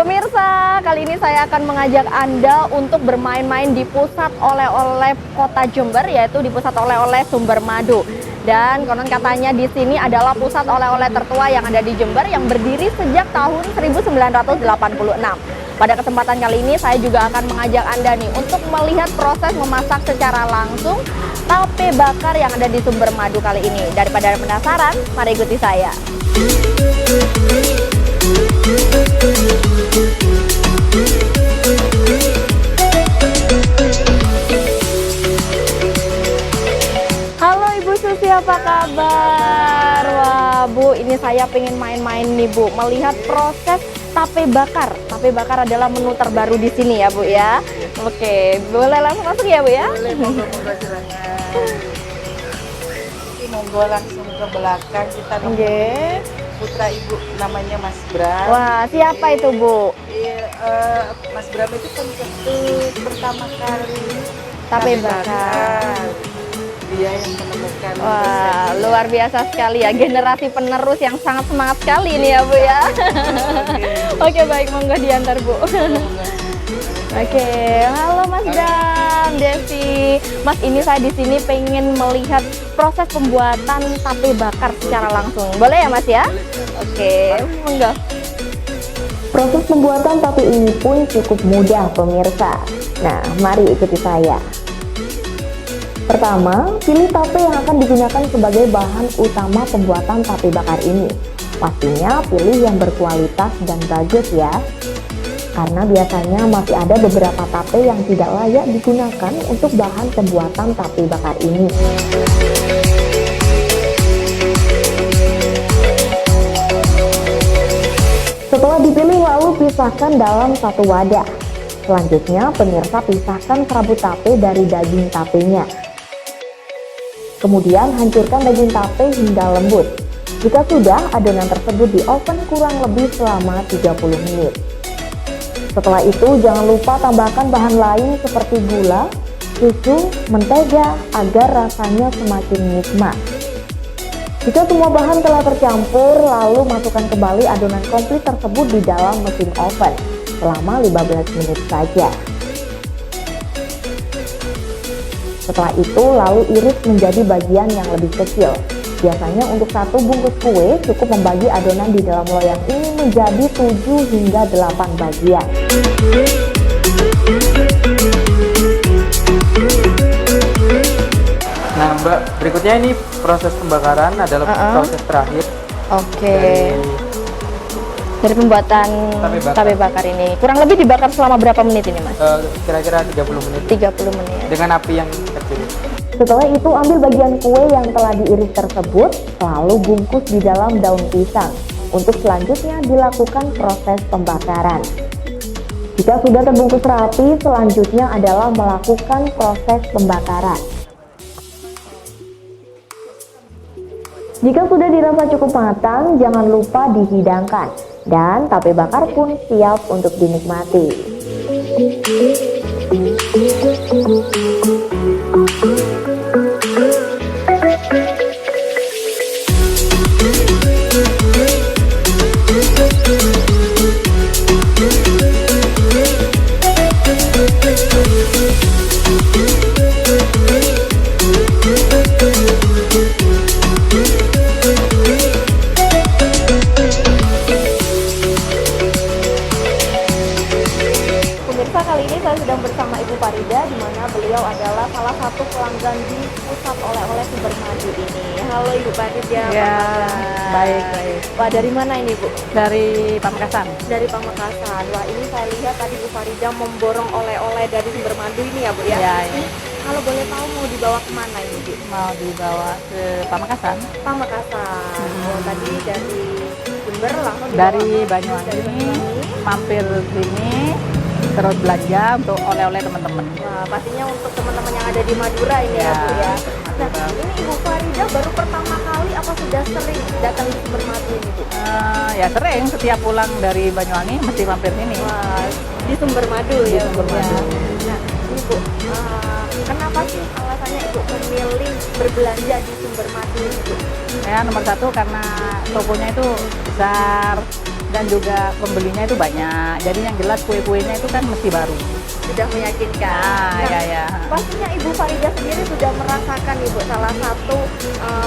Pemirsa, kali ini saya akan mengajak Anda untuk bermain-main di pusat oleh-oleh Kota Jember, yaitu di pusat oleh-oleh Sumber Madu. Dan konon katanya di sini adalah pusat oleh-oleh tertua yang ada di Jember yang berdiri sejak tahun 1986. Pada kesempatan kali ini saya juga akan mengajak Anda nih untuk melihat proses memasak secara langsung tape bakar yang ada di Sumber Madu kali ini. Daripada penasaran, mari ikuti saya. Halo Ibu Susi, apa kabar? Wah Bu, ini saya pengen main-main nih Bu, melihat proses tape bakar. Tape bakar adalah menu terbaru di sini ya Bu ya. Oke, boleh langsung masuk ya Bu ya? Boleh, monggo silakan. Ini monggo langsung ke belakang kita nih. Oke. Putra Ibu namanya Mas Bram. Wah, siapa itu Bu? Mas Bram itu pencetus pertama kali Tape bakar. Dia yang menemukan. Wah, luar biasa sekali ya, generasi penerus yang sangat semangat sekali ini ya Bu ya. Oke, baik, monggo diantar Bu. Oke, halo Mas Bram, Desi. Mas, ini saya di sini pengen melihat proses pembuatan tape bakar secara langsung. Boleh ya Mas ya? Oke, monggo. Proses pembuatan tape ini pun cukup mudah pemirsa. Nah, mari ikuti saya. Pertama, pilih tape yang akan digunakan sebagai bahan utama pembuatan tape bakar ini. Pastinya pilih yang berkualitas dan bagus ya. Karena biasanya masih ada beberapa tape yang tidak layak digunakan untuk bahan pembuatan tape bakar ini. Setelah dipilih lalu pisahkan dalam satu wadah. Selanjutnya pemirsa pisahkan serabut tape dari daging tapenya. Kemudian hancurkan daging tape hingga lembut. Jika sudah, adonan tersebut di oven kurang lebih selama 30 menit. Setelah itu jangan lupa tambahkan bahan lain seperti gula, susu, mentega agar rasanya semakin nikmat. Jika semua bahan telah tercampur, lalu masukkan kembali adonan komplit tersebut di dalam mesin oven selama 15 menit saja. Setelah itu lalu iris menjadi bagian yang lebih kecil. Biasanya untuk satu bungkus kue cukup membagi adonan di dalam loyang ini menjadi 7 hingga 8 bagian. Nah Mbak, berikutnya ini proses pembakaran adalah proses terakhir. Oke. Dari pembuatan tape bakar ini. Kurang lebih dibakar selama berapa menit ini Mas? Kira-kira 30 menit 30 menit. dengan api yang kecil. Setelah itu ambil bagian kue yang telah diiris tersebut, lalu bungkus di dalam daun pisang. Untuk selanjutnya dilakukan proses pembakaran. Jika sudah terbungkus rapi, selanjutnya adalah melakukan proses pembakaran. Jika sudah dirasa cukup matang, jangan lupa dihidangkan. Dan tape bakar pun siap untuk dinikmati. Kali ini saya sedang bersama Ibu Farida, di mana beliau adalah salah satu pelanggan di pusat oleh-oleh Sumber Madu ini. Halo Ibu Farida. Ya, baik. Wah, dari mana ini Bu? Dari Pamekasan. Dari Pamekasan. Wah, ini saya lihat tadi Bu Farida memborong oleh-oleh dari Sumber Madu ini ya Bu ya? Ya, ini Kalau boleh tahu mau dibawa kemana ini Bu? mau dibawa ke Pamekasan. Pamekasan. Oh, tadi dari Jember langsung dibawa Dari dari Banyuwangi, Banyuwangi. mampir sini, terus belanja untuk oleh-oleh teman-teman. Wah, pastinya untuk teman-teman yang ada di Madura ini ya Bu ya. Nah, ini Ibu Farida baru pertama kali apa sudah sering datang di Sumber Madu ini Bu? Ya sering, setiap pulang dari Banyuwangi mesti mampir sini. Wah, di Sumber Madu Di ya Bu Sumber ya. Madu. Nah, ini Bu, kenapa sih alasannya Ibu memilih berbelanja di Sumber Madu ini Bu? Ya nomor satu karena tokonya itu besar, dan juga pembelinya itu banyak. Jadi yang jelas kue-kuenya itu kan mesti baru. Sudah meyakinkan. Ah, ya ya. Pastinya Ibu Farida sendiri sudah merasakan Ibu salah satu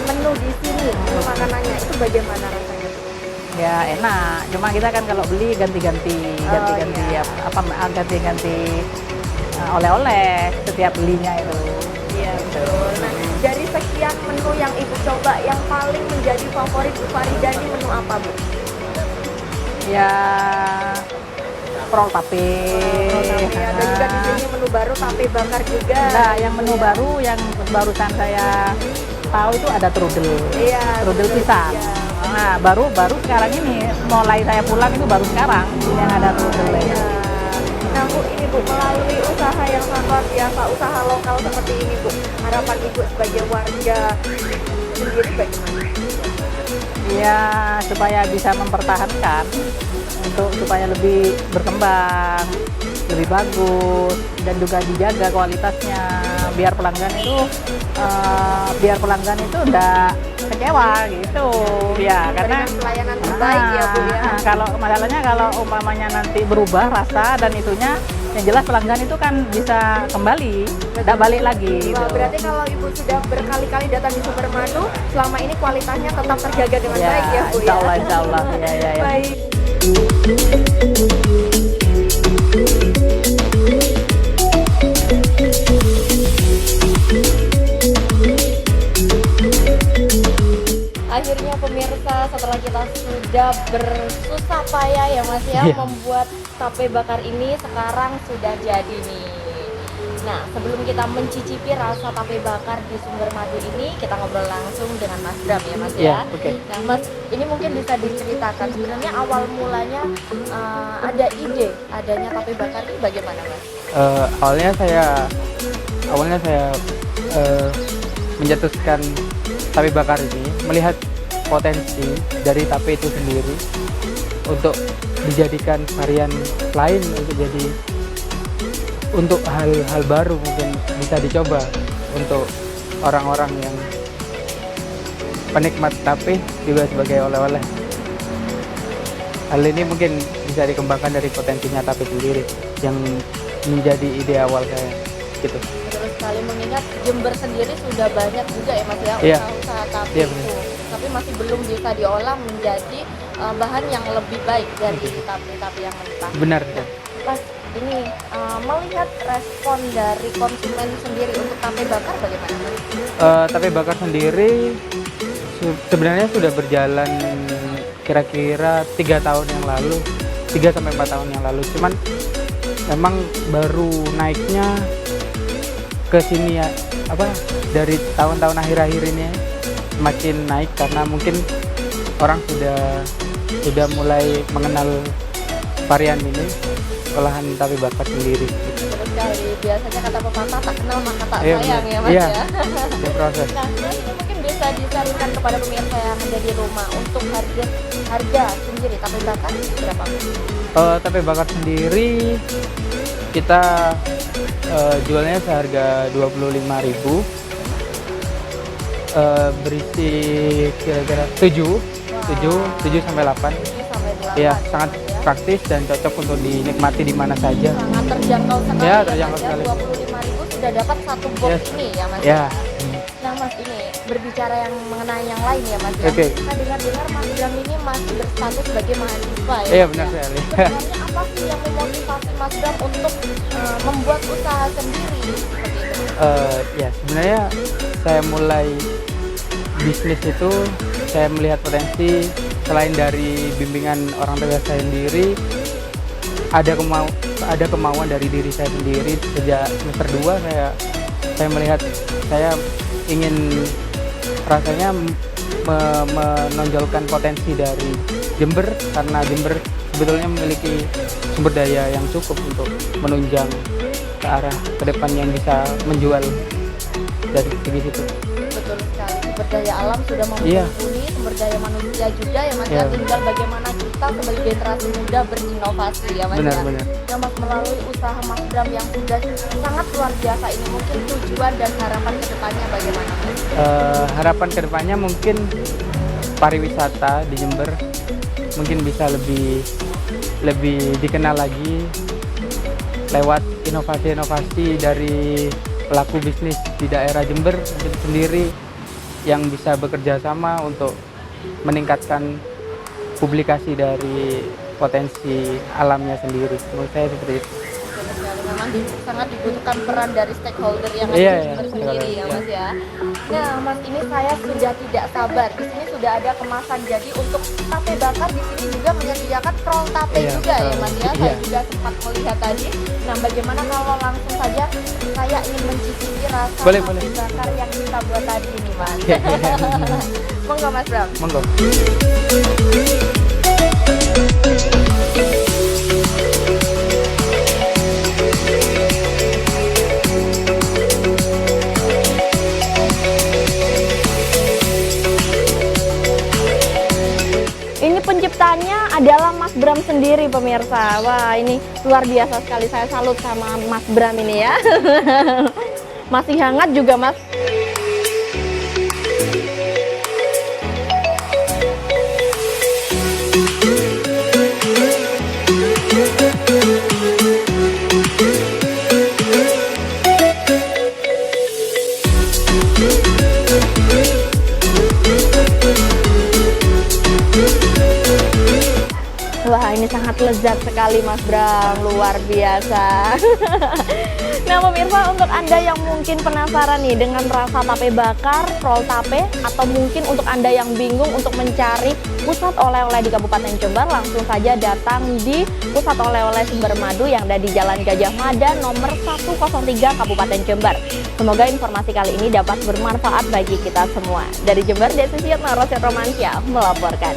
menu di sini, menu makanannya itu bagaimana rasanya? Ya enak. Cuma kita kan kalau beli ganti-ganti iya. ganti-ganti oleh-oleh setiap belinya itu. Iya betul. Nah, dari sekian menu yang Ibu coba, yang paling menjadi favorit Bu Farida ini menu apa Bu? Ya prol tape. Ada juga di sini menu baru tape bakar juga. Nah, yang menu baru yang barusan saya tahu itu ada trudel. Iya, Trudel pisang. iya. Nah, baru sekarang ini mulai saya pulang itu baru sekarang yang ada trudel. Iya. Nah Bu, ini Bu, melalui usaha yang sangat luar biasa, usaha lokal seperti ini Bu, harapan Ibu sebagai warga sendiri bagaimana? Ya, supaya bisa mempertahankan supaya lebih berkembang, lebih bagus, dan juga dijaga kualitasnya biar pelanggan itu enggak kecewa gitu ya, karena Memberikan pelayanan terbaik ya Bu ya. kalau masalahnya kalau umpamanya nanti berubah rasa dan itunya, yang jelas pelanggan itu kan bisa kembali, tidak balik lagi gitu. Wah, berarti kalau Ibu sudah berkali-kali datang di Sumber Madu, selama ini kualitasnya tetap terjaga dengan baik ya Bu ya. Insya Allah ya. Baik. Akhirnya pemirsa, setelah kita sudah bersusah payah ya Mas ya, Iya. membuat tape bakar ini, sekarang sudah jadi nih. Nah, sebelum kita mencicipi rasa tape bakar di Sumber Madu ini, kita ngobrol langsung dengan Mas Bram ya Mas Iya, ya. oke. Nah Mas, ini mungkin bisa diceritakan sebenarnya awal mulanya ada ide adanya tape bakar ini bagaimana Mas? Awalnya saya mencetuskan tape bakar ini melihat potensi dari tape itu sendiri untuk dijadikan varian lain, untuk hal-hal baru mungkin bisa dicoba untuk orang-orang yang penikmat tape juga sebagai oleh-oleh. Hal ini mungkin bisa dikembangkan dari potensinya tape sendiri yang menjadi ide awal saya gitu. Terus sekali mengingat Jember sendiri sudah banyak juga ya Mas ya Iya. usaha-usaha tape Iya, itu, benar. tapi masih belum bisa diolah menjadi bahan yang lebih baik dari tape-tape yang mentah. Benar. Nah, Mas, ini melihat respon dari konsumen sendiri untuk tape bakar bagaimana Mas? Tape bakar sendiri sebenarnya sudah berjalan kira-kira 3 tahun yang lalu, 3 sampai 4 tahun yang lalu. Cuman memang baru naiknya ke sini ya, dari tahun-tahun akhir-akhir ini semakin naik karena mungkin orang sudah mulai mengenal varian ini, olahan tape bakar sendiri. Terus sekali, biasanya kata pepatah tak kenal maka tak Iya, sayang benar. ya Mas Iya. ya. Itu proses. Nah, Mas, ini mungkin bisa disarankan kepada pemirsa yang ada di rumah untuk harga sendiri tape bakar berapa? Tape bakar sendiri kita jualnya seharga 25.000, berisi kira-kira 7 sampai 8. Ini sampai 8 Ya, sangat praktis dan cocok untuk dinikmati di mana saja. sangat terjangkau sekali Ya, ya, terjangkau Mas ya. sekali. 25.000 sudah dapat satu box Yes. ini ya Mas Ya, Nah Mas, ini berbicara yang mengenai yang lain ya Mas ya. Oke. Kita dengar-dengar Mas Bram ini masih berstatus sebagai mahasiswa ya. iya Mas, benar ya? sekali. Sebenarnya apa sih yang memotivasi Mas Bram untuk membuat usaha sendiri seperti itu? Ya, sebenarnya saya mulai bisnis itu saya melihat potensi selain dari bimbingan orang tua saya sendiri, ada kemauan dari diri saya sendiri. Sejak semester 2 saya melihat saya ingin rasanya menonjolkan potensi dari Jember, karena Jember sebetulnya memiliki sumber daya yang cukup untuk menunjang ke arah ke depan yang bisa menjual dari segi situ. Betul sekali, sumber daya alam sudah Iya. mumpuni, sumber daya manusia juga ya Mas Iya. ya. Tinggal bagaimana kita sebagai generasi muda berinovasi ya Mas ya. Benar. Nah Mas, melalui usaha Mas Bram yang sudah sangat luar biasa ini, mungkin tujuan dan harapan kedepannya bagaimana Mas? Harapan kedepannya mungkin pariwisata di Jember mungkin bisa lebih dikenal lagi lewat inovasi-inovasi dari pelaku bisnis di daerah Jember sendiri yang bisa bekerja sama untuk meningkatkan publikasi dari potensi alamnya sendiri. Menurut saya seperti itu. Memang sangat dibutuhkan peran dari stakeholder yang ada Iya, di Jember sendiri ya Mas ya. Nah Mas, ini saya sudah tidak sabar. Di sini sudah ada kemasan, jadi untuk tape bakar di sini juga menyediakan prol tape Iya, juga ya Mas ya. Saya iya. juga sempat melihat tadi. Nah bagaimana kalau langsung saja saya ingin mencicipi rasa Boleh, tape boleh. bakar yang kita buat tadi nih Mas. Iya. Monggo Mas Bram. Monggo. Ini penciptanya adalah Mas Bram sendiri pemirsa. Wah ini luar biasa sekali, saya salut sama Mas Bram ini ya. Masih hangat juga Mas. Wah ini sangat lezat sekali Mas Bram, luar biasa. Nah pemirsa, untuk Anda yang mungkin penasaran nih dengan rasa tape bakar, prol tape, atau mungkin untuk Anda yang bingung untuk mencari pusat oleh-oleh di Kabupaten Jember, langsung saja datang di Pusat Oleh-oleh Sumber Madu yang ada di Jalan Gajah Mada nomor 103 Kabupaten Jember. Semoga informasi kali ini dapat bermanfaat bagi kita semua. Dari Jember, Desi Romansyah melaporkan.